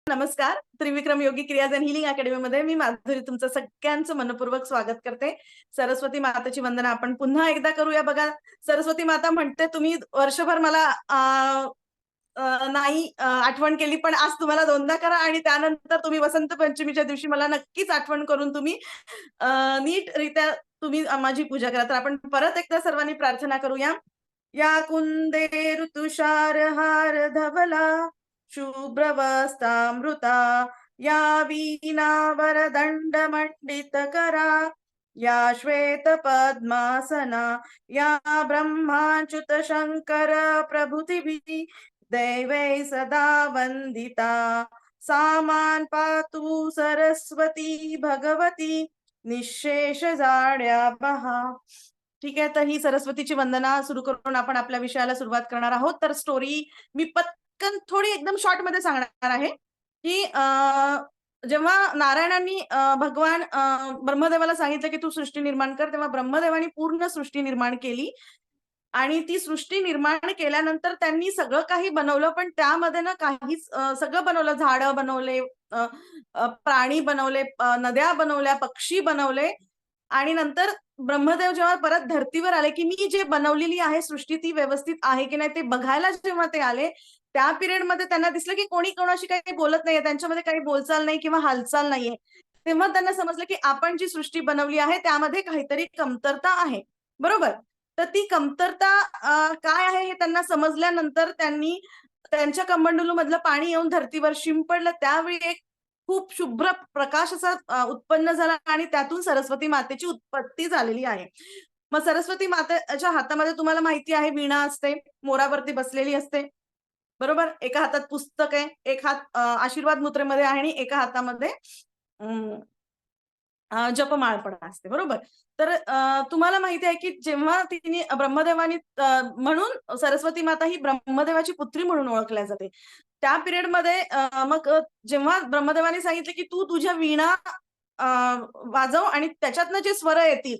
नमस्कार. त्रिविक्रम योगी क्रियाज and healing अकॅडमीमध्ये मी माधुरी तुमचं सगळ्यांचं मनपूर्वक स्वागत करते. सरस्वती मातेची वंदना आपण पुन्हा एकदा करूया बघा. सरस्वती माता म्हणते तुम्ही वर्षभर मला नाही आठवण केली, पण आज तुम्हाला दोनदा करा आणि त्यानंतर तुम्ही वसंत पंचमीच्या दिवशी मला नक्कीच आठवण करून तुम्ही नीटरित्या तुम्ही माझी पूजा करा. तर आपण परत एकदा सर्वांनी प्रार्थना करूया. या कुंदे ऋतुषारहार धवला शुभ्रवस्तामृता या वीणावरदंड मंडित करा या श्वेत पद्मासना या ब्रह्माच्युत शंकर प्रभृतिभिः दैवै सदा वंदिता सामान पातु सरस्वती भगवती निशेष जाड्या बहा. ठीक आहे, तर ही सरस्वतीची वंदना सुरू करून आपण आपल्या विषयाला सुरुवात करणार आहोत. तर स्टोरी मी पटकन थोडी एकदम शॉर्ट मध्ये सांगणार आहे की जेव्हा नारायणांनी भगवान ब्रह्मदेवाला सांगितलं की तू सृष्टी निर्माण कर, तेव्हा ब्रह्मदेवानी पूर्ण सृष्टी निर्माण केली आणि ती सृष्टी निर्माण केल्यानंतर त्यांनी सगळं काही बनवलं, पण त्यामध्ये ना काहीच सगळं बनवलं. झाडं बनवले, प्राणी बनवले, नद्या बनवल्या, पक्षी बनवले आणि नंतर ब्रह्मदेव जेव्हा परत धर्तीवर आले की मी जे बनवलेली आहे सृष्टी ती व्यवस्थित आहे की नाही ते बघायला जेव्हा ते आले, त्या पिरियडमध्ये त्यांना दिसलं की कोणी कोणाशी काही बोलत नाहीये, त्यांच्यामध्ये काही बोलचाल नाही किंवा हालचाल नाहीये. तेव्हा त्यांना समजलं की आपण जी सृष्टी बनवली आहे त्यामध्ये काहीतरी कमतरता आहे. बरोबर? तर ती कमतरता काय आहे हे त्यांना समजल्यानंतर त्यांनी त्यांच्या कमंडलू मधलं पाणी येऊन धर्तीवर शिंपडलं. त्यावेळी एक खूप शुभ्र प्रकाश असा उत्पन्न झाला आणि त्यातून सरस्वती मातेची उत्पत्ती झालेली आहे. मग सरस्वती मातेच्या हातामध्ये तुम्हाला माहिती आहे वीणा असते, मोरावरती बसलेली असते. बरोबर? एका हातात पुस्तक आहे, एक हात आशीर्वाद मुद्रेमध्ये आहे आणि एका हातामध्ये जपमाळ पण असते. बरोबर? तर तुम्हाला माहिती आहे की जेव्हा तिने ब्रह्मदेवानी म्हणून सरस्वती माता ही ब्रह्मदेवाची पुत्री म्हणून ओळखल्या जाते. त्या पिरियडमध्ये मग जेव्हा ब्रह्मदेवाने सांगितलं की तू तुझ्या वीणा अ, वाजव आणि त्याच्यातनं जे स्वर येतील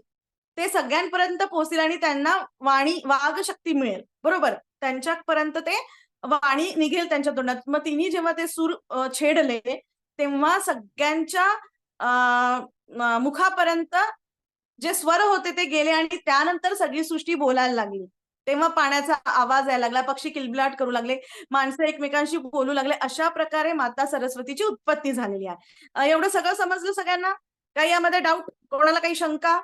ते सगळ्यांपर्यंत पोहोचतील आणि त्यांना वागशक्ती मिळेल. बरोबर? त्यांच्यापर्यंत ते वाणी निघेल त्यांच्या तोंडात. मग तिने जेव्हा ते सूर छेडले तेव्हा सगळ्यांच्या मुखापर्यंत जे स्वर होते ते गेले आणि त्यानंतर सगळी सृष्टी बोलायला लागली. तेव्हा पाण्याचा आवाज यायला लागला, पक्षी किलबिलाट करू लागले, माणसं एकमेकांशी बोलू लागले. अशा प्रकारे माता सरस्वतीची उत्पत्ती झालेली आहे. एवढं सगळं समजलं सगळ्यांना? काही यामध्ये डाऊट? कोणाला काही शंका?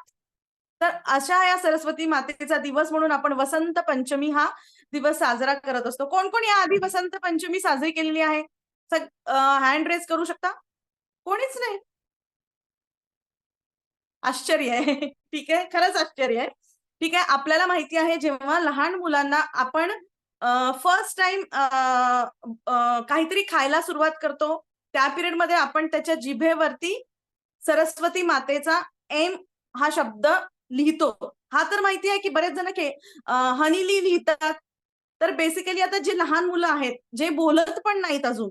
तर अशा या सरस्वती मातेचा दिवस म्हणून आपण वसंत पंचमी हा दिवस साजरा करत असतो. कोण कोण या आधी वसंत पंचमी साजरी केलेली आहे? हँड रेज करू शकता? कोणीच नाही. आश्चर्य आहे. ठीक आहे, खरंच आश्चर्य आहे. ठीक आहे, आपल्याला माहिती आहे जेव्हा लहान मुलांना आपण फर्स्ट टाइम काहीतरी खायला सुरुवात करतो, त्या पिरियडमध्ये आपण त्याच्या जिभेवरती सरस्वती मातेचा एम हा शब्द लिहितो. हा तर माहिती आहे की बरेच जण हनीली लिहितात. तर बेसिकली आता जे लहान मुलं आहेत, जे बोलत पण नाहीत अजून,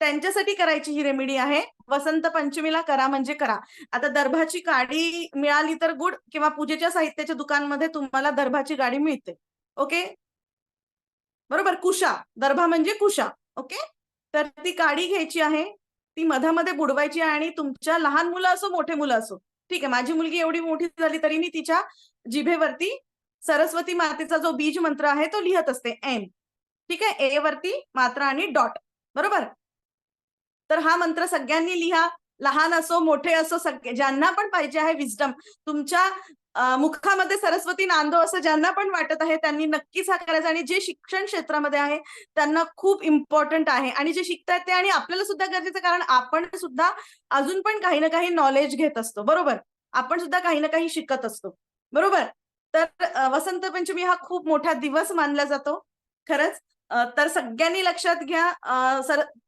त्यांच्यासाठी करायची ही रेमेडी आहे. वसंत पंचमीला करा म्हणजे करा. आता दर्भाची गाडी मिळाली तर गुड किंवा पूजेच्या साहित्याच्या दुकानमध्ये तुम्हाला दर्भाची गाडी मिळते. ओके? बरोबर? कुशा. दर्भा म्हणजे कुशा. ओके? तर ती काडी घ्यायची आहे. ती मधामध्ये बुडवायची आणि तुमच्या लहान मुलं असो, मोठे मुलं असो. ठीक आहे, माझी मुलगी एवढी मोठी झाली तरी मी तिच्या जिभेवरती सरस्वती मातेचा जो बीज मंत्र आहे तो लिहत असते एम. ठीक आहे? ए वरती मात्रा आणि डॉट. बरोबर? तर हा मंत्र सगळ्यांनी लिहा. लहान असो, मोठे असो, ज्यांना पण पाहिजे आहे विजडम, तुमच्या मुखामध्ये सरस्वती नांदो असं ज्यांना पण वाटत आहे त्यांनी नक्कीच हा करायचा आणि जे शिक्षण क्षेत्रामध्ये आहे त्यांना खूप इम्पॉर्टंट आहे आणि जे शिकतायत ते आणि आपल्याला सुद्धा गरजेचं, कारण आपण सुद्धा अजून पण काही ना काही नॉलेज घेत असतो. बरोबर? आपण सुद्धा काही ना काही शिकत असतो. बरोबर? तर वसंत पंचमी हा खूप मोठा दिवस मानला जातो. खरंच. तर सगळ्यांनी लक्षात घ्या.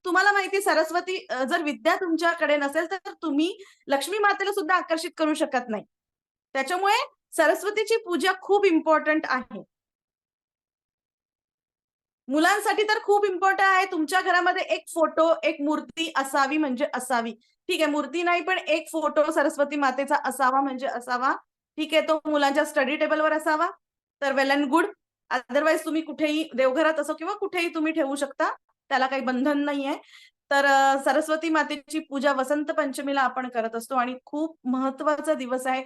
तुम्हाला माहिती सरस्वती जर विद्या तुमच्याकडे नसेल तर तुम्ही लक्ष्मी मातेला सुद्धा आकर्षित करू शकत नाही. त्याच्यामुळे सरस्वतीची पूजा खूप इम्पॉर्टंट आहे. मुलांसाठी तर खूप इम्पॉर्टंट आहे. तुमच्या घरामध्ये एक फोटो, एक मूर्ती असावी म्हणजे असावी. ठीक आहे, मूर्ती नाही पण एक फोटो सरस्वती मातेचा असावा म्हणजे असावा. ठीक आहे, तो मुलांच्या स्टडी टेबलवर असावा. तर वेल अँड गुड. अदरवाईज तुम्ही कुठेही देवघरात असो किंवा कुठेही तुम्ही ठेवू शकता. त्याला काही बंधन नाहीये. तर सरस्वती मातेची पूजा वसंत पंचमीला आपण करत असतो आणि खूप महत्वाचा दिवस आहे.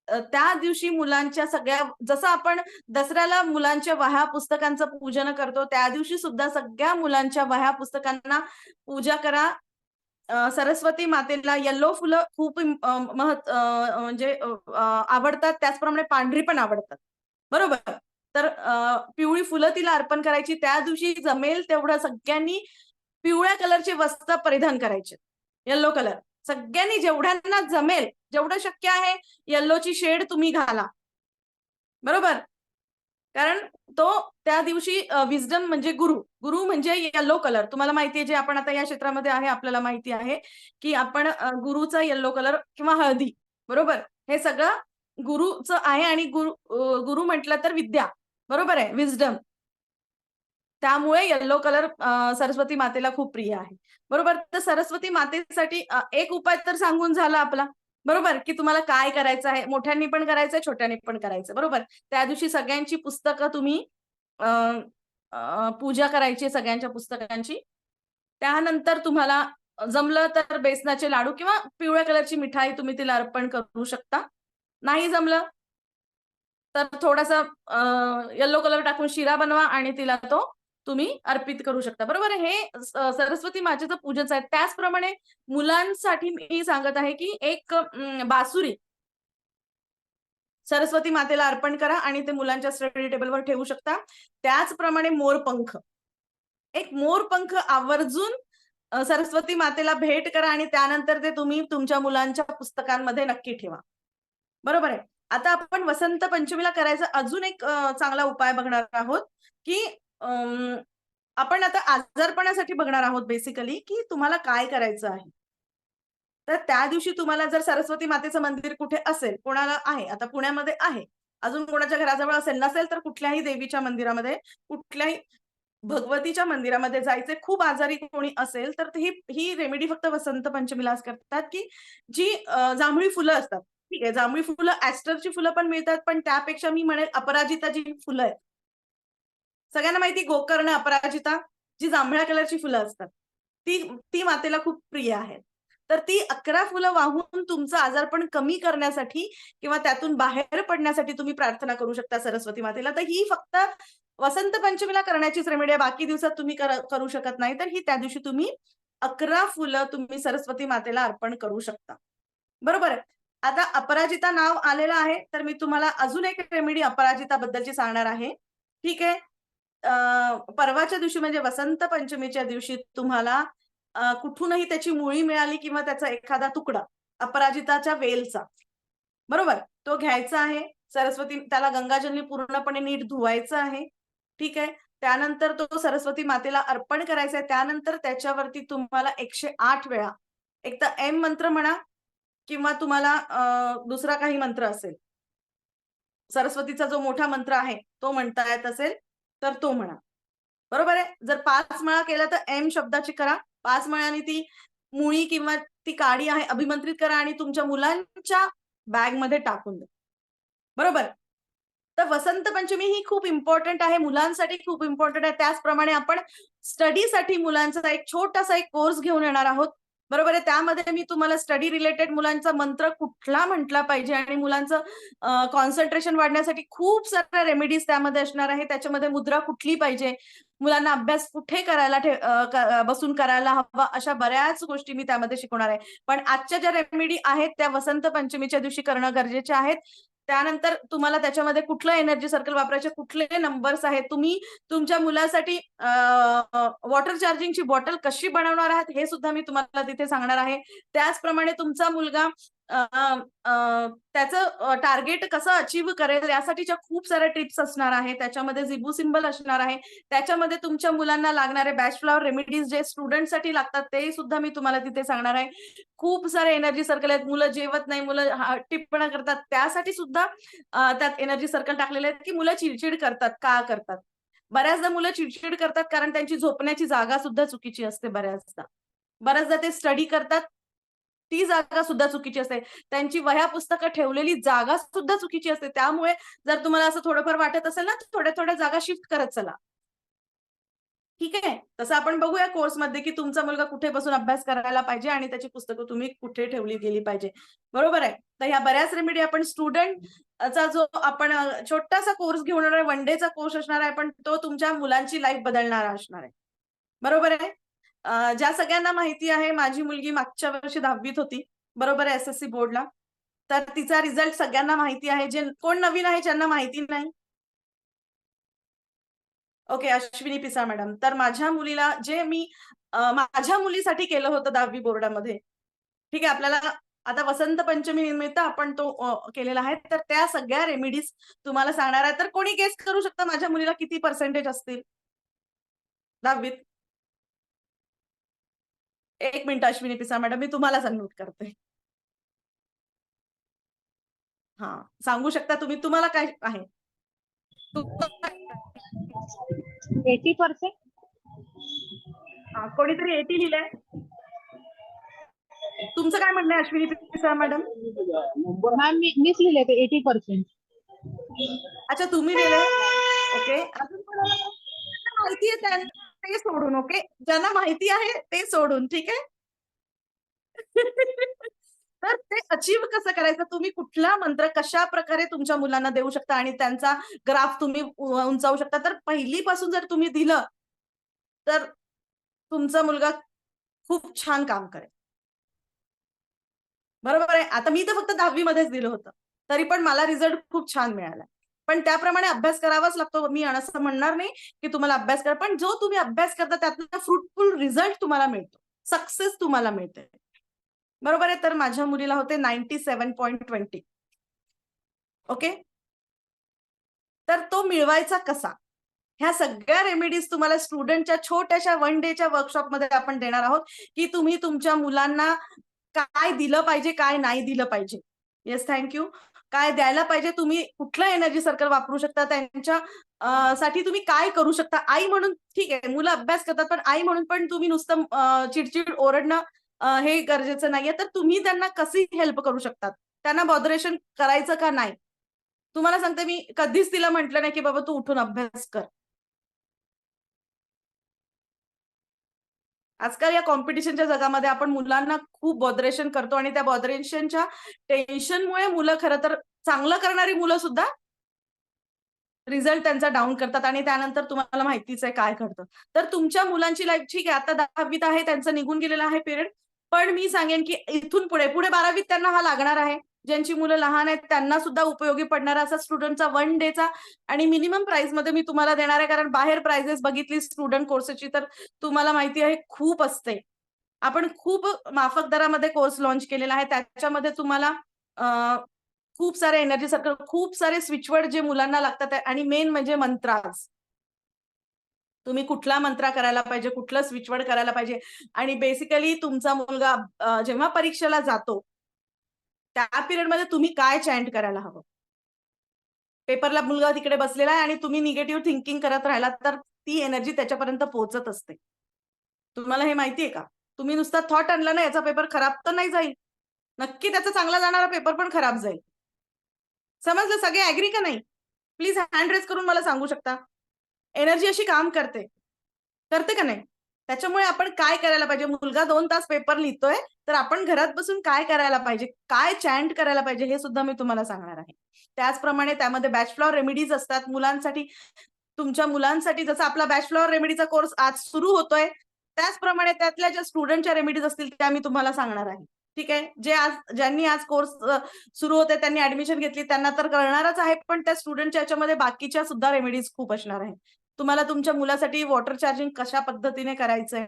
त्या दिवशी मुलांच्या सगळ्या, जसं आपण दसऱ्याला मुलांच्या वह्या पुस्तकांचं पूजन करतो, त्या दिवशी सुद्धा सगळ्या मुलांच्या वह्या पुस्तकांना पूजा करा. सरस्वती मातेला येलो फुलं खूप म्हणजे आवडतात. त्याचप्रमाणे पांढरी पण आवडतात. बरोबर. तर पिवळी फुलं तिला अर्पण करायची. त्या दिवशी जमेल तेवढं सगळ्यांनी पिवळ्या कलरचे वस्त्र परिधान करायचे. Yellow colour. सगळ्यांनी जेवढ्यांना जमेल, जेवढं शक्य आहे येल्लोची शेड तुम्ही घाला. बरोबर. कारण तो त्या दिवशी विस्डम म्हणजे गुरु. गुरु म्हणजे येलो कलर. तुम्हाला माहिती आहे, जे आपण आता या क्षेत्रामध्ये आहे, आपल्याला माहिती आहे, की आपण गुरुचा येलो कलर किंवा हळदी, बरोबर? हे सगळं गुरुचं आहे आणि गुरु म्हटलं तर विद्या. बरोबर आहे, विस्डम. त्यामुळे येलो कलर सरस्वती मातेला खूप प्रिय आहे. बरोबर. तर सरस्वती मातेसाठी एक उपाय तर सांगून झाला आपला. बरोबर, की तुम्हाला काय करायचं आहे. मोठ्यांनी पण करायचंय, छोट्यांनी पण करायचं. बरोबर. त्या दिवशी सगळ्यांची पुस्तकं तुम्ही अ, पूजा करायची सगळ्यांच्या पुस्तकांची. त्यानंतर तुम्हाला जमलं तर बेसनाचे लाडू किंवा पिवळ्या कलरची मिठाई तुम्ही तिला अर्पण करू शकता. नाही जमलं तर थोडासा येलो कलर टाकून शिरा बनवा आणि तिला तो तुम्ही अर्पित करू शकता. बरोबर आहे. हे सरस्वती मातेचं पूजनच आहे. त्याचप्रमाणे मुलांसाठी मी सांगत आहे, की एक बासुरी सरस्वती मातेला अर्पण करा आणि ते मुलांच्या स्टडी टेबलवर ठेवू शकता. त्याचप्रमाणे मोरपंख. एक मोरपंख आवर्जून सरस्वती मातेला भेट करा आणि त्यानंतर ते तुम्ही तुमच्या मुलांच्या पुस्तकांमध्ये नक्की ठेवा. बरोबर आहे. आता आपण वसंत पंचमीला करायचा अजून एक चांगला उपाय बघणार आहोत, की आपण आता आजारपणासाठी बघणार आहोत बेसिकली, की तुम्हाला काय करायचं आहे. तर त्या दिवशी तुम्हाला जर सरस्वती मातेचं मंदिर कुठे असेल, कोणाला आहे, आता पुण्यामध्ये आहे. अजून कोणाच्या घराजवळ असेल, नसेल तर कुठल्याही देवीच्या मंदिरामध्ये, कुठल्याही भगवतीच्या मंदिरामध्ये जायचे. खूप आजारी कोणी असेल, तर ही ही रेमेडी फक्त वसंत पंचमीलाच करतात, की जी जांभळी फुलं असतात. ठीक आहे, जांभळी फुलं, ॲस्टरची फुलं पण मिळतात, पण त्यापेक्षा मी म्हणेल अपराजिता जी फुलं आहेत. सगळ्यांना माहिती गोकर्ण, अपराजिता, जी जांभळ्या कलरची फुलं असतात. ती ती मातेला खूप प्रिय आहेत. तर ती 11 फुलं वाहून तुमचं आजारपण कमी करण्यासाठी किंवा त्यातून बाहेर पडण्यासाठी तुम्ही प्रार्थना करू शकता सरस्वती मातेला. तर ही फक्त वसंत पंचमीला करण्याचीच रेमेडी आहे. बाकी दिवसात तुम्ही करू शकत नाही. तर ही त्या दिवशी तुम्ही 11 फुलं तुम्ही सरस्वती मातेला अर्पण करू शकता. बरोबर आहे. आता अपराजिता नाव आलेलं आहे, तर मी तुम्हाला अजून एक रेमेडी अपराजिताबद्दलची सांगणार आहे. ठीक आहे. परवाच्या दिवशी म्हणजे वसंत पंचमीच्या दिवशी तुम्हाला कुठूनही त्याची मुळी मिळाली किंवा त्याचा एखादा तुकडा अपराजिताच्या वेलचा, बरोबर? तो घ्यायचा आहे. सरस्वती त्याला गंगाजलनी पूर्णपणे नीट धुवायचं आहे. ठीक आहे. त्यानंतर तो सरस्वती मातेला अर्पण करायचा आहे. त्यानंतर त्याच्यावरती तुम्हाला 108 वेळा एक तर एम मंत्र म्हणा किंवा तुम्हाला दुसरा काही मंत्र असेल. सरस्वतीचा जो मोठा मंत्र आहे, तो म्हणता येत असेल, तर तो म्हणा. बरोबर आहे. जर 5 माळा केला तर एम शब्दाची करा. 5 माळ्यांनी ती मुळी किंवा ती काडी आहे अभिमंत्रित करा आणि तुमच्या मुलांच्या बॅगमध्ये टाकून द्या. बरोबर. तर वसंत पंचमी ही खूप इम्पोर्टंट आहे. मुलांसाठी खूप इम्पोर्टंट आहे. त्याचप्रमाणे आपण स्टडीसाठी मुलांचा एक छोटासा एक कोर्स घेऊन येणार आहोत. बरोबर आहे. त्यामध्ये मी तुम्हाला स्टडी रिलेटेड मुलांचा मंत्र कुठला म्हटला पाहिजे आणि मुलांचं कॉन्सन्ट्रेशन वाढण्यासाठी खूप साऱ्या रेमेडीज त्यामध्ये असणार आहे. त्याच्यामध्ये मुद्रा कुठली पाहिजे, मुलांना अभ्यास कुठे करायला बसून करायला हवा, अशा बऱ्याच गोष्टी मी त्यामध्ये शिकवणार आहे. पण आजच्या ज्या रेमेडी आहेत त्या वसंत पंचमीच्या दिवशी करणं गरजेचे आहेत. त्यानंतर तुम्हाला त्याच्यामध्ये कुठलं एनर्जी सर्कल वापरायचे, कुठले नंबर्स आहेत, तुम्ही तुमच्या मुलासाठी वॉटर चार्जिंगची बॉटल कशी बनवणार आहात, हे सुद्धा मी तुम्हाला तिथे सांगणार आहे. त्याचप्रमाणे तुमचा मुलगा अ, अ, त्याचं टार्गेट कसं अचीव्ह करेल यासाठीच्या खूप साऱ्या टिप्स असणार आहे. त्याच्यामध्ये झिबू सिम्बल असणार आहे. त्याच्यामध्ये तुमच्या मुलांना लागणारे बॅच फ्लॉवर रेमेडीज जे स्टुडंटसाठी लागतात ते सुद्धा मी तुम्हाला तिथे सांगणार आहे. खूप सारे एनर्जी सर्कल आहेत. मुलं जेवत नाही, मुलं हट्टीपणा करतात त्यासाठी सुद्धा त्यात एनर्जी सर्कल टाकलेले आहेत, की मुलं चिडचिड करतात, का करतात? बऱ्याचदा मुलं चिडचिड करतात कारण त्यांची झोपण्याची जागा सुद्धा चुकीची असते बऱ्याचदा. बऱ्याचदा ते स्टडी करतात, ती जागा सुद्धा चुकीची असते. त्यांची वह्या पुस्तकं ठेवलेली जागा सुद्धा चुकीची असते. त्यामुळे जर तुम्हाला असं थोडंफार वाटत असेल ना, थोड्या-थोड्या जागा शिफ्ट करत चला. ठीक आहे. तसं आपण बघूया कोर्समध्ये, की तुमचा मुलगा कुठे बसून अभ्यास करायला पाहिजे आणि त्याची पुस्तकं तुम्ही कुठे ठेवली गेली पाहिजे. बरोबर आहे. तर ह्या बऱ्याच रेमेडी आपण स्टुडंटचा जो आपण छोटासा कोर्स घेऊन येणार आहे, वन डेचा कोर्स असणार आहे, पण तो तुमच्या मुलांची लाईफ बदलणारा असणार आहे. बरोबर आहे. ज्या सगळ्यांना माहिती आहे, माझी मुलगी मागच्या वर्षी 10वीत होती. बरोबर आहे, एस-एस-सी बोर्डला. तर तिचा रिझल्ट सगळ्यांना माहिती आहे. जे कोण नवीन आहे, ज्यांना माहिती नाही? Okay, Ashwini Pisal madam. तर माझ्या मुलीला जे मी माझ्या मुलीसाठी केलं होतं 10वी बोर्डामध्ये. ठीक आहे, आपल्याला आता वसंत पंचमी निमित्त आपण तो केलेला आहे. तर त्या सगळ्या रेमेडीज तुम्हाला सांगणार आहे. तर कोणी गेस करू शकतं माझ्या मुलीला किती पर्सेंटेज असतील 10वीत? 1 मिनिट अश्विनी पिसाळ मॅडम, मी तुम्हालाच अनम्यूट करते. हां, सांगू शकता तुम्ही, तुम्हाला काय आहे? 80%. कोणीतरी 80 लिहिलंय. तुमचं काय म्हणणं आहे अश्विनी पिसाळ मॅडम? मॅम मीच लिहिले ते 80%. अच्छा, तुम्ही लिहिलंय. ओके. अजून कोणाला माहिती आहे त्यांना ते सोडून, ओके. ज्यांना माहिती आहे ते सोडून, ठीक आहे. तर ते अचीव्ह कसं करायचं, तुम्ही कुठला मंत्र कशा प्रकारे तुमच्या मुलांना देऊ शकता आणि त्यांचा ग्राफ तुम्ही उंचावू शकता. तर पहिलीपासून जर तुम्ही दिलं, तर तुमचा मुलगा खूप छान काम करेल. बरोबर आहे. आता मी तर फक्त 10वी मध्येच दिलं होतं. तरी पण मला रिझल्ट खूप छान मिळाला. पण त्याप्रमाणे अभ्यास करावाच लागतो. मी असं म्हणणार नाही, की तुम्हाला अभ्यास करा. पण जो तुम्ही अभ्यास करता त्यातनं फ्रुटफुल रिझल्ट तुम्हाला मिळतो. सक्सेस तुम्हाला मिळते. बरोबर आहे. तर माझ्या मुलीला होते 97.20. ओके. तर तो मिळवायचा कसा? ह्या सगळ्या रेमेडीज तुम्हाला स्टुडंटच्या छोट्याशा वन डेच्या वर्कशॉपमध्ये आपण देणार आहोत, की तुम्ही तुमच्या मुलांना काय दिलं पाहिजे, काय नाही दिलं पाहिजे. Yes, thank you. काय द्यायला पाहिजे, तुम्ही कुठलं एनर्जी सर्कल वापरू शकता, त्यांच्या साठी तुम्ही काय करू शकता. आई म्हणून ठीक आहे, मुलं अभ्यास करतात, पण आई म्हणून पण तुम्ही नुसतं चिडचिड ओरडणं हे गरजेचं नाहीये. तर तुम्ही त्यांना कशी हेल्प करू शकतात? त्यांना बॉदरेशन करायचं का नाही? तुम्हाला सांगते, मी कधीच तिला म्हटलं नाही, की बाबा तू उठून अभ्यास कर. आजकाल या कॉम्पिटिशनच्या जगामध्ये आपण मुलांना खूप बॉदरेशन करतो आणि त्या बॉदरेशनच्या टेन्शनमुळे मुलं खरं तर चांगलं करणारी मुलं सुद्धा रिझल्ट त्यांचा डाउन करतात आणि त्यानंतर तुम्हाला माहितीच आहे काय घडतं. तर तुमच्या मुलांची लाईफ ठीक आहे, आता 10वीत आहे, त्यांचं निघून गेलेलं आहे पिरियड. पण मी सांगेन, की इथून पुढे 12वीत त्यांना हा लागणार आहे. ज्यांची मुलं लहान आहेत त्यांना सुद्धा उपयोगी पडणारा असा स्टुडंटचा वन डेचा आणि मिनिमम प्राईसमध्ये मी तुम्हाला देणार आहे. कारण बाहेर प्राइजेस बघितली स्टुडंट कोर्सची तर तुम्हाला माहिती आहे खूप असते. आपण खूप माफक दरामध्ये कोर्स लॉन्च केलेला आहे. त्याच्यामध्ये तुम्हाला खूप सारे एनर्जी सर्कल, खूप सारे स्विचवर्ड जे मुलांना लागतात आणि मेन म्हणजे मंत्राज. तुम्ही कुठला मंत्रा करायला पाहिजे, कुठलं स्विचवर्ड करायला पाहिजे आणि बेसिकली तुमचा मुलगा जेव्हा परीक्षेला जातो, त्या पिरियडमध्ये तुम्ही काय चॅन्ट करायला हवं. पेपरला मुलगा तिकडे बसलेला आहे आणि तुम्ही निगेटिव्ह थिंकिंग करत राहिलात, तर ती एनर्जी त्याच्यापर्यंत पोहोचत असते. तुम्हाला हे माहिती आहे का? तुम्ही नुसता थॉट आणला ना, याचा पेपर खराब तर नाही जाईल. नक्की त्याचा चांगला जाणारा पेपर पण खराब जाईल. समजलं? सगळे ॲग्री का नाही? प्लीज हँड रेज करून मला सांगू शकता. एनर्जी अशी काम करते. करते का नाही? त्याच्यामुळे आपण काय करायला पाहिजे? मुलगा 2 तास पेपर लिहितोय, तर आपण घरात बसून काय करायला पाहिजे? काय चॅन्ट करायला पाहिजे? हे सुद्धा मी तुम्हाला सांगणार आहे. त्याचप्रमाणे त्यामध्ये बॅच फ्लॉवर रेमेडीज असतात मुलांसाठी. तुमच्या मुलांसाठी जसा आपला बॅच फ्लॉवर रेमेडीचा कोर्स आज सुरू होतोय, त्याचप्रमाणे त्यातल्या ज्या स्टुडंटच्या रेमेडीज असतील त्या मी तुम्हाला सांगणार आहे. ठीक आहे? ज्यांनी आज कोर्स सुरू होते त्यांनी ॲडमिशन घेतली त्यांना तर कळणारच आहे, पण त्या स्टुडंटच्या ह्याच्यामध्ये बाकीच्या सुद्धा रेमेडीज खूप असणार आहेत. तुम्हाला तुमच्या मुलासाठी वॉटर चार्जिंग कशा पद्धतीने करायचंय,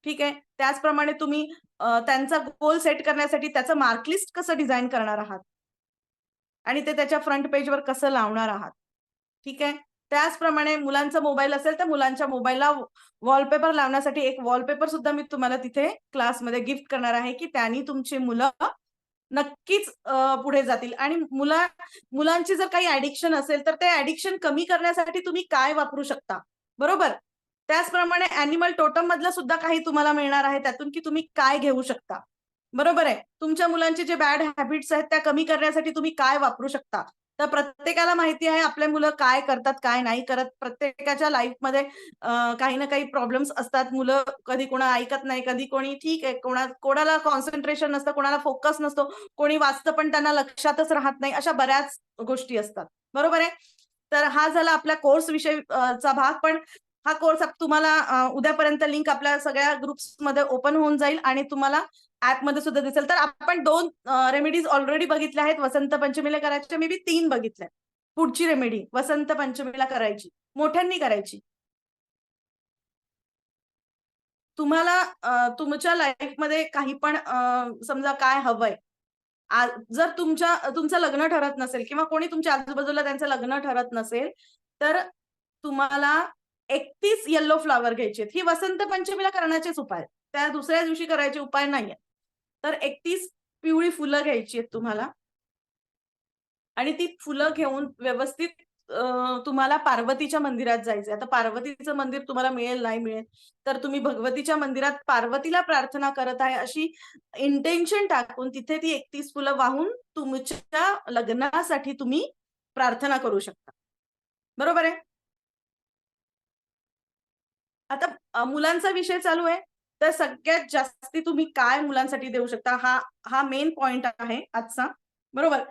ठीक आहे? त्याचप्रमाणे तुम्ही त्यांचा गोल सेट करण्यासाठी त्याचं मार्क लिस्ट कसं डिझाइन करणार आहात आणि ते त्याच्या फ्रंट पेजवर कसं लावणार आहात, ठीक आहे? त्याचप्रमाणे मुलांचा मोबाईल असेल, तर मुलांच्या मोबाईलला वॉलपेपर लावण्यासाठी एक वॉलपेपर सुद्धा मी तुम्हाला तिथे क्लासमध्ये गिफ्ट करणार आहे, की त्यांनी तुमची मुलं नक्कीच पुढे जातील आणि मुलांची जर काही ॲडिक्शन असेल, तर ते ॲडिक्शन कमी करण्यासाठी तुम्ही काय वापरू शकता, बरोबर? त्याचप्रमाणे ॲनिमल टोटम मधलं सुद्धा काही तुम्हाला मिळणार आहे त्यातून, की तुम्ही काय घेऊ शकता, बरोबर आहे? तुमच्या मुलांचे जे बॅड हॅबिट्स आहेत त्या कमी करण्यासाठी तुम्ही काय वापरू शकता. तर प्रत्येकाला माहिती आहे आपले मुलं काय करतात, काय नाही करत. प्रत्येकाच्या लाईफमध्ये काही ना काही प्रॉब्लेम्स असतात. मुलं कधी कोणा ऐकत नाही, कधी कोणी ठीक आहे, कोणाला कॉन्सन्ट्रेशन नसतं, कोणाला फोकस नसतो, कोणी वाचतं पण त्यांना लक्षातच राहत नाही. अशा बऱ्याच गोष्टी असतात. बरोबर आहे? तर हा झाला आपल्या कोर्स विषयी चा भाग. पण हा कोर्स तुम्हाला उद्यापर्यंत लिंक आपल्या सगळ्या ग्रुप्समध्ये ओपन होऊन जाईल आणि तुम्हाला ॲपमध्ये सुद्धा दिसेल. तर आपण 2 रेमेडीज ऑलरेडी बघितल्या आहेत. वसंत पंचमीला करायच्या, मे बी 3 बघितल्या. पुढची रेमेडी वसंत पंचमीला करायची, मोठ्यांनी करायची. तुम्हाला तुमच्या लाईफमध्ये काही पण समजा काय हवंय. जर तुमचं लग्न ठरत नसेल किंवा कोणी तुमच्या आजूबाजूला त्यांचं लग्न ठरत नसेल, तर तुम्हाला 31 येलो फ्लॉवर घ्यायचे आहेत. ही वसंत पंचमीला करण्याचेच उपाय आहेत. त्या दुसऱ्या दिवशी करायचे उपाय नाहीयेत. तर 31 पिवळी फुलं घ्यायची आहेत तुम्हाला आणि ती फुलं घेऊन व्यवस्थित तुम्हाला पार्वतीच्या मंदिरात जायचंय. आता पार्वतीचं मंदिर तुम्हाला मिळेल, नाही मिळेल, तर तुम्ही भगवतीच्या मंदिरात पार्वतीला प्रार्थना करत आहे अशी इंटेन्शन टाकून तिथे ती 31 फुलं वाहून तुमच्या लग्नासाठी तुम्ही प्रार्थना करू शकता. बरोबर आहे? आता मुलांचा विषय चालू आहे, तर सगळ्यात जास्ती तुम्ही काय मुलांसाठी देऊ शकता हा हा मेन पॉइंट आहे आजचा. बरोबर?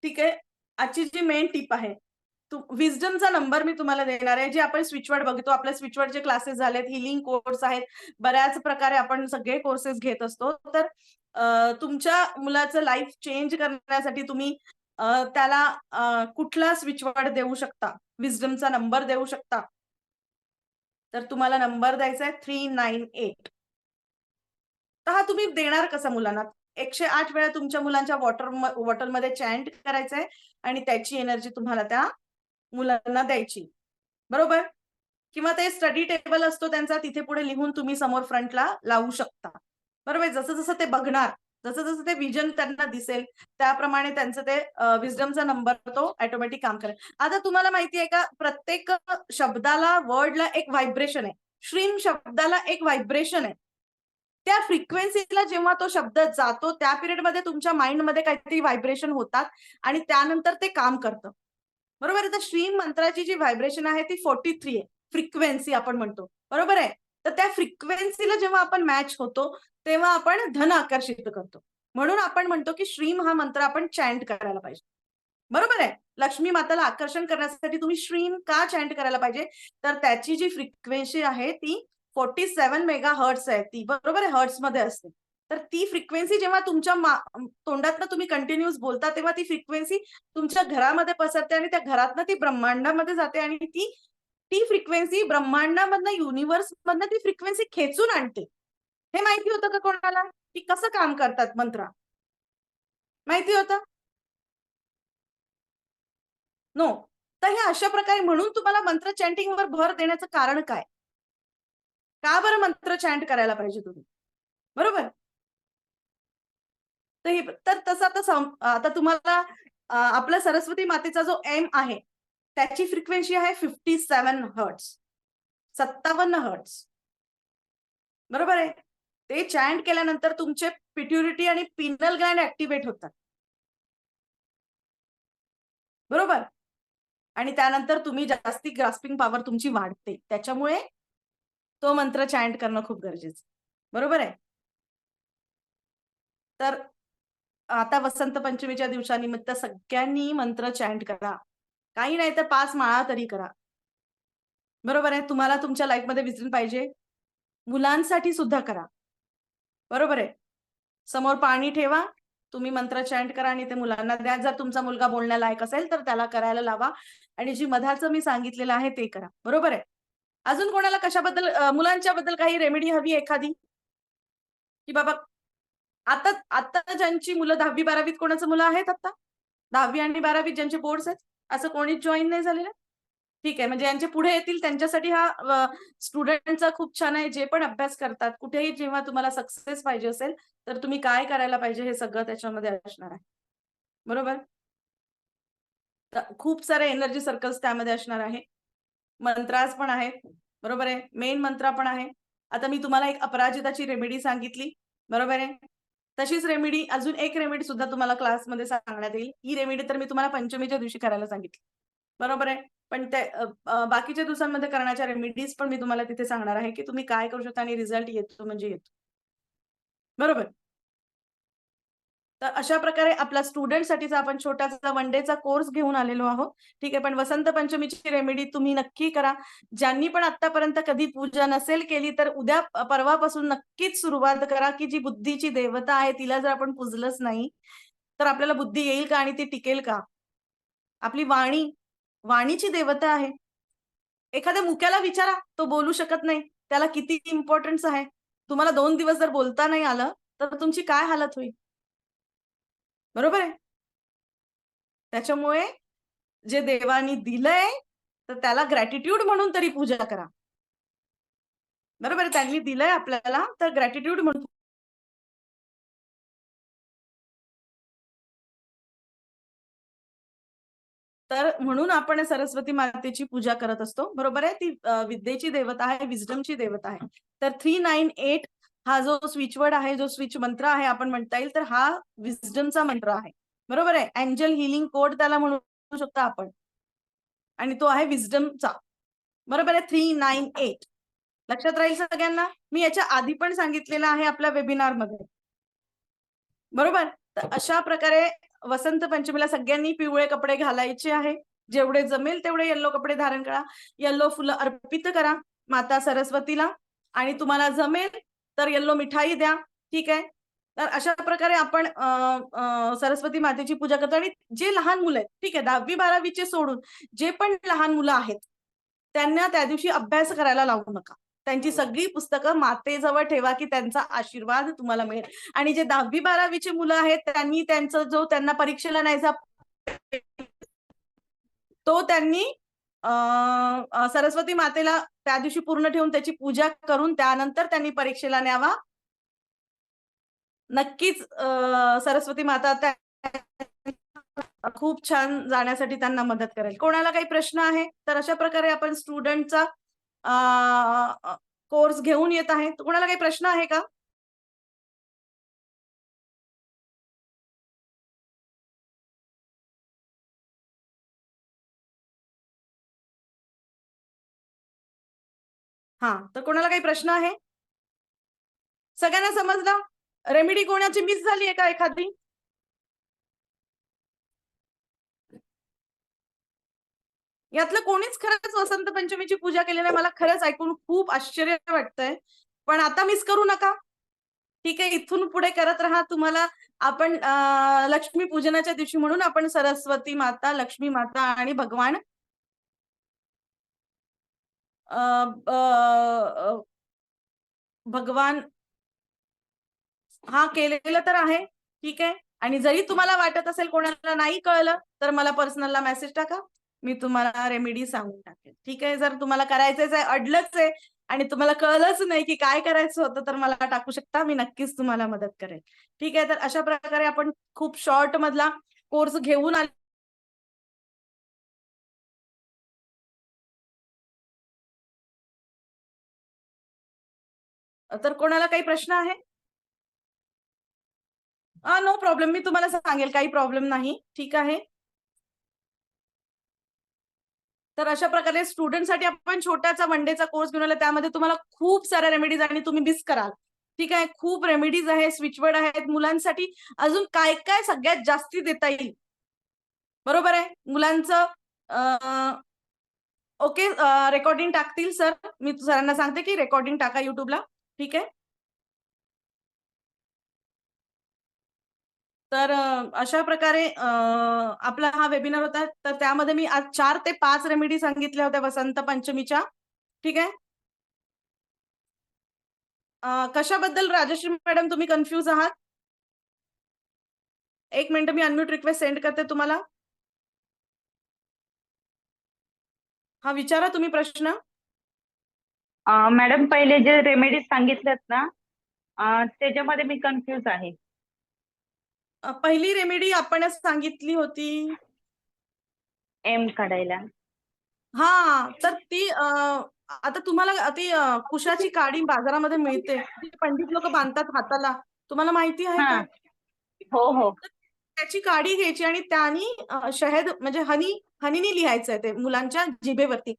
ठीक आहे. आजची जी मेन टिप आहे, विस्डमचा नंबर मी तुम्हाला देणार आहे. जे आपण स्विचवर्ड बघतो, आपल्या स्विचवर्डचे क्लासेस झालेत, हीलिंग कोर्स आहेत. बऱ्याच प्रकारे आपण सगळे कोर्सेस घेत असतो. तर तुमच्या मुलाचं लाईफ चेंज करण्यासाठी तुम्ही त्याला कुठला स्विचवर्ड देऊ शकता, विस्डमचा नंबर देऊ शकता. तर तुम्हाला नंबर द्यायचा आहे 398. तर हा तुम्ही देणार कसा मुलांना? 108 वेळा तुमच्या मुलांच्या बॉटलमध्ये चॅन्ट करायचंय आणि त्याची एनर्जी तुम्हाला त्या मुलांना द्यायची. बरोबर? किंवा ते स्टडी टेबल असतो त्यांचा तिथे पुढे लिहून तुम्ही समोर फ्रंटला लावू शकता. बरोबर? जसं-जसं ते बघणार, जसं-जसं ते व्हिजन त्यांना दिसेल, त्याप्रमाणे त्यांचं ते विस्डमचा नंबर तो ऑटोमॅटिक काम करेल. आता तुम्हाला माहिती आहे का प्रत्येक शब्दाला, वर्डला एक व्हायब्रेशन आहे. श्रीम शब्दाला एक व्हायब्रेशन आहे. त्या फ्रिक्वेन्सीला जेव्हा तो शब्द जातो, त्या पिरियडमध्ये तुमच्या माइंडमध्ये काहीतरी व्हायब्रेशन होतात आणि त्यानंतर ते काम करतं. बरोबर आहे. तर श्रीम मंत्राची जी व्हायब्रेशन आहे ती 43 आहे. फ्रिक्वेन्सी आपण म्हणतो. बरोबर आहे. तर त्या फ्रिक्वेन्सीला जेव्हा आपण मॅच होतो, तेव्हा आपण धन आकर्षित करतो. म्हणून आपण म्हणतो, की श्रीम हा मंत्र आपण चॅन्ट करायला पाहिजे. बरोबर आहे. लक्ष्मी माताला आकर्षण करण्यासाठी तुम्ही श्रीम का चॅन्ट करायला पाहिजे? तर त्याची जी फ्रिक्वेन्सी आहे ती 47 मेगाहर्ट्झ आहे ती. बरोबर आहे. हर्ट्झमध्ये असते. तर ती फ्रिक्वेन्सी जेव्हा तुमच्या तोंडातनं तुम्ही कंटिन्यूअस बोलता, तेव्हा ती फ्रिक्वेन्सी तुमच्या घरामध्ये पसरते आणि त्या घरातनं ती ब्रह्मांडामध्ये जाते आणि ती ती फ्रिक्वेन्सी ब्रह्मांडामधनं, युनिव्हर्समधनं ती फ्रिक्वेन्सी खेचून आणते. हे माहिती होतं का कोणाला? की कसं काम करतात मंत्र? माहिती होतं? नो. तर हे अशा प्रकारे म्हणून तुम्हाला मंत्र चॅन्टिंगवर भर देण्याचं कारण काय? का बरं मंत्र चॅन्ट करायला पाहिजे तुम्ही? बरोबर? तर तर तसं आता तुम्हाला आपल्या सरस्वती मातेचा जो एम आहे, त्याची फ्रिक्वेन्सी आहे 57 हर्ट्झ. 57 हर्ट्झ. बरोबर आहे? ते चॅन्ट केल्यानंतर तुमचे पिट्युरिटी आणि पिनल ग्लँड ॲक्टिव्हेट होतात. बरोबर? आणि त्यानंतर तुम्ही जास्ती ग्रास्पिंग पॉवर तुमची वाढते. त्याच्यामुळे तो मंत्र चॅन्ट करणं खूप गरजेचं. बरोबर आहे? तर आता वसंत पंचमीच्या दिवसानिमित्त सगळ्यांनी मंत्र चॅन्ट करा. काही नाही तर 5 माळा तरी करा. बरोबर आहे? तुम्हाला तुमच्या लाईफमध्ये विजन पाहिजे. मुलांसाठी सुद्धा करा. बरोबर आहे? समोर पाणी ठेवा. तुम्ही मंत्र चॅन्ट करा आणि ते मुलांना द्या. जर तुमचा मुलगा बोलण्यालायक असेल, तर त्याला करायला लावा आणि जी मधाचं मी सांगितलेलं आहे ते करा. बरोबर आहे? अजून कोणाला कशाबद्दल मुलांच्या बद्दल काही रेमेडी हवी एखादी? की बाबा आता आता ज्यांची मुलं 10वी-12वीत कोणाची मुलं आहेत आता? 10वी आणि 12वीत ज्यांचे बोर्ड्स आहेत, असं कोणीच जॉइन नाही झालेलं? ठीक आहे. म्हणजे यांचे पुढे येतील त्यांच्यासाठी हा स्टुडंटचा खूप छान आहे. जे पण अभ्यास करतात, कुठेही जेव्हा तुम्हाला सक्सेस पाहिजे असेल, तर तुम्ही काय करायला पाहिजे हे सगळं त्याच्यामध्ये असणार आहे. बरोबर? तर खूप सारे एनर्जी सर्कल्स त्यामध्ये असणार आहे. मंत्राज पण आहेत. बरोबर आहे. मेन मंत्र पण आहे. आता मी तुम्हाला एक अपराजिताची रेमेडी सांगितली. बरोबर आहे. तशीच रेमेडी, अजून एक रेमेडी सुद्धा तुम्हाला क्लासमध्ये सांगण्यात येईल. ही रेमेडी तर मी तुम्हाला पंचमीच्या दिवशी करायला सांगितली, बरोबर आहे. पण बाकीच्या दिवसांमध्ये करण्याच्या रेमेडीज पण मी तुम्हाला तिथे सांगणार आहे, की तुम्ही काय करू शकता आणि रिझल्ट येतो म्हणजे येतो. बरोबर. तर अशा प्रकारे आपला स्टुडंटसाठीचा आपण छोटासा वन डेचा कोर्स घेऊन आलेलो आहोत. ठीक आहे. पण वसंत पंचमीची रेमेडी तुम्ही नक्की करा. ज्यांनी पण आतापर्यंत कधी पूजा नसेल केली, तर उद्या परवापासून नक्कीच सुरुवात करा, की जी बुद्धीची देवता आहे तिला जर आपण पूजलंच नाही, तर आपल्याला बुद्धी येईल का आणि ती टिकेल का? आपली वाणीची देवता आहे. एखाद्या मुक्याला विचारा, तो बोलू शकत नाही. त्याला किती इम्पोर्टन्स आहे. तुम्हाला 2 दिवस जर बोलता नाही आलं, तर तुमची काय हालत होईल? बरोबर आहे? त्याच्यामुळे जे देवानी दिलंय, तर त्याला ग्रॅटिट्यूड म्हणून तरी पूजा करा. बरोबर आहे? त्यांनी दिलंय आपल्याला, तर ग्रॅटिट्यूड म्हणून. तर म्हणून आपण सरस्वती मातेची पूजा करत असतो. बरोबर आहे? ती विद्येची देवता आहे, विस्डमची देवता आहे. तर 398 हा जो स्विच वर्ड आहे, जो स्विच मंत्र आहे आपण म्हणता येईल, तर हा विस्डमचा मंत्र आहे. बरोबर आहे? एंजल हीलिंग कोड त्याला म्हणू शकता आपण. आणि तो आहे विस्डमचा. बरोबर आहे? 398 लक्षात राहील सगळ्यांना. मी याच्या आधी पण सांगितलेलं आहे आपल्या वेबिनारमध्ये. बरोबर. तर अशा प्रकारे वसंत पंचमीला सगळ्यांनी पिवळे कपडे घालायचे आहे. जेवढे जमेल तेवढे येल्लो कपडे धारण करा. येल्लो फुलं अर्पित करा माता सरस्वतीला आणि तुम्हाला जमेल तर येल्लो मिठाई द्या. ठीक आहे. तर अशा प्रकारे आपण सरस्वती मातेची पूजा करतो आणि जे लहान मुलं आहेत, ठीक आहे, 10वी 12वीचे सोडून जे पण लहान मुलं आहेत, त्यांना त्या दिवशी अभ्यास करायला लावू नका. त्यांची सगळी पुस्तकं मातेजवळ ठेवा, की त्यांचा आशीर्वाद तुम्हाला मिळेल. आणि जे 10वी 12वीचे मुलं आहेत, त्यांनी त्यांचा जो त्यांना परीक्षेला न्यायचा तो त्यांनी सरस्वती मातेला त्या दिवशी पूर्ण ठेवून त्याची पूजा करून त्यानंतर त्यांनी परीक्षेला न्यावा. नक्कीच सरस्वती माता त्या खूप छान जाण्यासाठी त्यांना मदत करेल. कोणाला काही प्रश्न आहे? तर अशा प्रकारे आपण स्टुडंटचा कोर्स घेऊन येत आहे. कोणाला काही प्रश्न आहे का? हां, तर कोणाला काही प्रश्न आहे? सगळ्यांना समजलं? रेमेडी कोणाची मिस झाली आहे का एखादी? यातलं कोणीच खरंच वसंत पंचमीची पूजा केली नाही. मला खरंच ऐकून खूप आश्चर्य वाटतंय. पण आता मिस करू नका. ठीक आहे, इथून पुढे करत राहा. तुम्हाला आपण लक्ष्मी पूजनाच्या दिवशी म्हणून आपण सरस्वती माता, लक्ष्मी माता आणि भगवान अ, अ, भगवान हा केलेलं तर आहे. ठीक आहे. आणि जरी तुम्हाला वाटत असेल कोणाला नाही कळलं, तर मला पर्सनलला मेसेज टाका. मी तुम्हाला रेमेडी सांगून टाकेल. ठीक आहे. जर तुम्हाला करायचंच आहे, अडलंच आहे आणि तुम्हाला कळलंच नाही की काय करायचं होतं, तर मला टाकू शकता. मी नक्कीच तुम्हाला मदत करेल. ठीक आहे. तर अशा प्रकारे आपण खूप शॉर्ट मधला कोर्स घेऊन आलो. तर कोणाला काही प्रश्न आहे? No problem. मी तुम्हाला सांगेल, काही प्रॉब्लेम नाही. ठीक आहे. तर अशा प्रकारे स्टुडंटसाठी आपण छोटासा वन डेचा कोर्स घेऊन आला. त्यामध्ये तुम्हाला खूप साऱ्या रेमेडीज आणि तुम्ही मिस कराल. ठीक आहे. खूप रेमेडीज आहेत, स्विचवर्ड आहेत. मुलांसाठी अजून काय-काय सगळ्यात जास्ती देता येईल. बरोबर आहे. मुलांचं ओके, रेकॉर्डिंग टाकतील सर. मी सरांना सांगते की रेकॉर्डिंग टाका YouTubeला. ठीक आहे. तर अशा प्रकारे आपला हा वेबिनार होता. तर त्यामध्ये मी आज 4 ते 5 रेमेडी सांगितल्या होत्या वसंत पंचमीच्या. ठीक आहे. कशाबद्दल राजश्री मॅडम तुम्ही कन्फ्यूज आहात? 1 मिनिट, मी अनम्यूट रिक्वेस्ट सेंड करते तुम्हाला. हा, विचारा तुम्ही प्रश्न. मॅडम पहिले जे रेमेडीज सांगितल्यात ना त्याच्यामध्ये मी कन्फ्यूज आहे. पहिली रेमेडी आपणच सांगितली होती. एम काढायला. हा, तर ती आता तुम्हाला ती कुशाची काडी बाजारामध्ये मिळते. ती पंडित लोक बांधतात हाताला. तुम्हाला माहिती आहे हा. का? हो हो. त्याची काडी घ्यायची आणि त्यानी शहद म्हणजे हनीने लिहायचंय ते मुलांच्या जिभेवरती,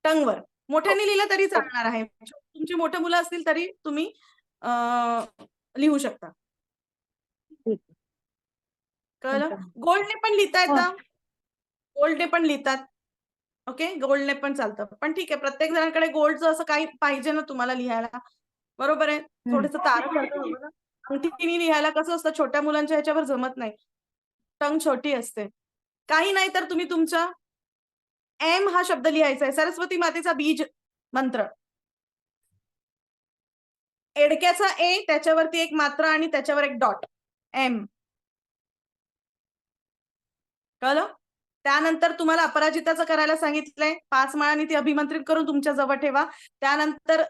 टंगवर. मोठ्याने लिहिलं तरी चालणार आहे. तुमची मोठे मुलं असतील तरी तुम्ही लिहू शकता. ठीक आहे. कळलं? चालेल. गोल्डने पण लिहिता हो. येतं. गोल्डने पण लिहितात. ओके, गोल्डने पण चालतं. पण ठीक आहे, प्रत्येक जणांकडे गोल्डचं असं काही पाहिजे ना तुम्हाला लिहायला. बरोबर आहे. थोडंसं तारं हवं ना. अंगठीने लिहायला कसं असतं, छोट्या मुलांच्या ह्याच्यावर जमत नाही. टंग छोटी असते. काही नाही तर तुम्ही तुमच्या एम हा शब्द लिहायचा आहे. सरस्वती मातेचा बीज मंत्र. एडक्याचा ए, त्याच्यावरती एक मात्रा आणि त्याच्यावर एक डॉट. एम. कळलं? त्यानंतर तुम्हाला अपराजिताचं करायला सांगितलंय. 5 माळांनी ती अभिमंत्रित करून तुमच्या जवळ ठेवा. त्यानंतर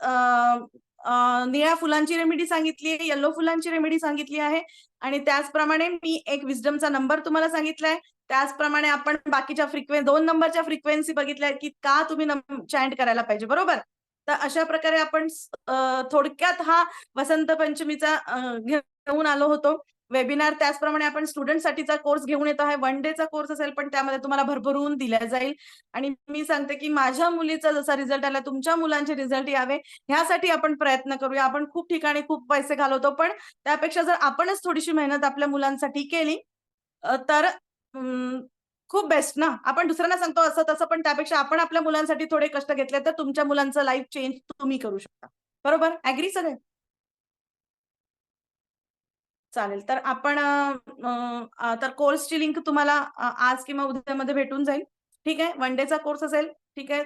निळ्या फुलांची रेमेडी सांगितली आहे, येलो फुलांची रेमेडी सांगितली आहे आणि त्याचप्रमाणे मी एक विस्डमचा नंबर तुम्हाला सांगितलाय. त्याचप्रमाणे आपण बाकीच्या 2 नंबरच्या फ्रिक्वेन्सी बघितल्या की का तुम्ही चॅन्ट करायला पाहिजे, बरोबर? तर अशा प्रकारे आपण थोडक्यात हा वसंत पंचमीचा घेऊन आलो होतो वेबिनार. त्याचप्रमाणे आपण स्टुडंटसाठीचा कोर्स घेऊन येतो आहे. 1 डेचा कोर्स असेल, पण त्यामध्ये तुम्हाला भरभरून दिल्या जाईल. आणि मी सांगते की माझ्या मुलीचा जसा रिझल्ट आला, तुमच्या मुलांचे रिझल्ट यावे ह्यासाठी आपण प्रयत्न करूया. आपण खूप ठिकाणी खूप पैसे घालवतो, पण त्यापेक्षा जर आपणच थोडीशी मेहनत आपल्या मुलांसाठी केली तर खूप बेस्ट ना. आपण दुसऱ्यांना सांगतो असं तसं, पण त्यापेक्षा आपण आपल्या मुलांसाठी थोडे कष्ट घेतले तर तुमच्या मुलांचं लाईफ चेंज तुम्ही करू शकता. बरोबर? ॲग्री सगळे? चालेल. तर आपण तर कोर्सची लिंक तुम्हाला आज किंवा उद्यामध्ये भेटून जाईल. ठीक आहे. 1 डेचा कोर्स असेल. ठीक आहे.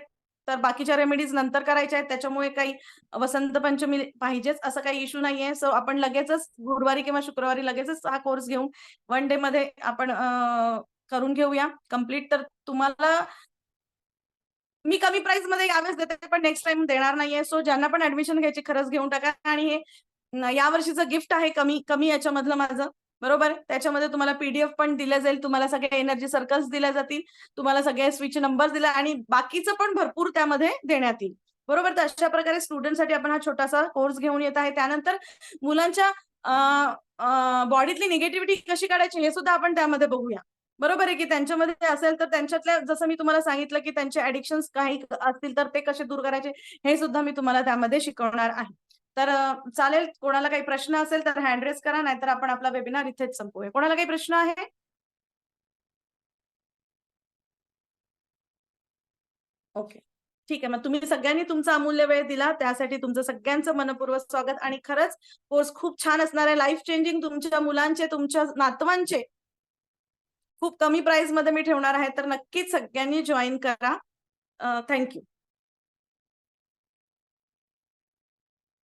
तर बाकीच्या रेमेडीज नंतर करायच्या आहेत. त्याच्यामुळे काही वसंत पंचमी पाहिजेच असं काही इश्यू नाहीये. सो आपण लगेचच गुरुवारी किंवा शुक्रवारी लगेचच हा कोर्स घेऊन 1 डेमध्ये आपण करून घेऊया कंप्लीट. तर तुम्हाला मी कमी प्राइसमध्ये यावेळेस देते, पण नेक्स्ट टाईम देणार नाहीये. सो ज्यांना पण ऍडमिशन घ्यायची खरंच घेऊन टाका. आणि हे या वर्षीचं गिफ्ट आहे कमी याच्यामधलं माझं, बरोबर? त्याच्यामध्ये तुम्हाला पीडीएफ पण दिल्या जाईल, तुम्हाला सगळे एनर्जी सर्कल्स दिल्या जातील, तुम्हाला सगळे स्विच नंबर्स दिला आणि बाकीचं पण भरपूर त्यामध्ये देण्यात येईल, बरोबर? तर अशा प्रकारे स्टुडंटसाठी आपण हा छोटासा कोर्स घेऊन येत आहे. त्यानंतर मुलांच्या बॉडीतली निगेटिव्हिटी कशी काढायची हे सुद्धा आपण त्यामध्ये बघूया. बरोबर आहे की त्यांच्यामध्ये असेल तर त्यांच्यातल्या जसं मी तुम्हाला सांगितलं की त्यांचे ॲडिक्शन्स काही असतील तर ते कसे दूर करायचे हे सुद्धा मी तुम्हाला त्यामध्ये शिकवणार आहे. तर चालेल. कोणाला काही प्रश्न असेल तर हँड रेज करा, नाहीतर आपण आपला वेबिनार इथेच संपवूया. कोणाला काही प्रश्न आहे? ओके. ठीक आहे. मग तुम्ही सगळ्यांनी तुमचा अमूल्य वेळ दिला त्यासाठी तुमचं सगळ्यांचं मनःपूर्वक स्वागत. आणि खरंच कोर्स खूप छान असणार आहे. लाईफ चेंजिंग तुमच्या मुलांचे, तुमच्या नातवांचे खूप कमी प्राइसमध्ये मी ठेवणार आहे. तर नक्कीच सगळ्यांनी जॉइन करा. Thank you.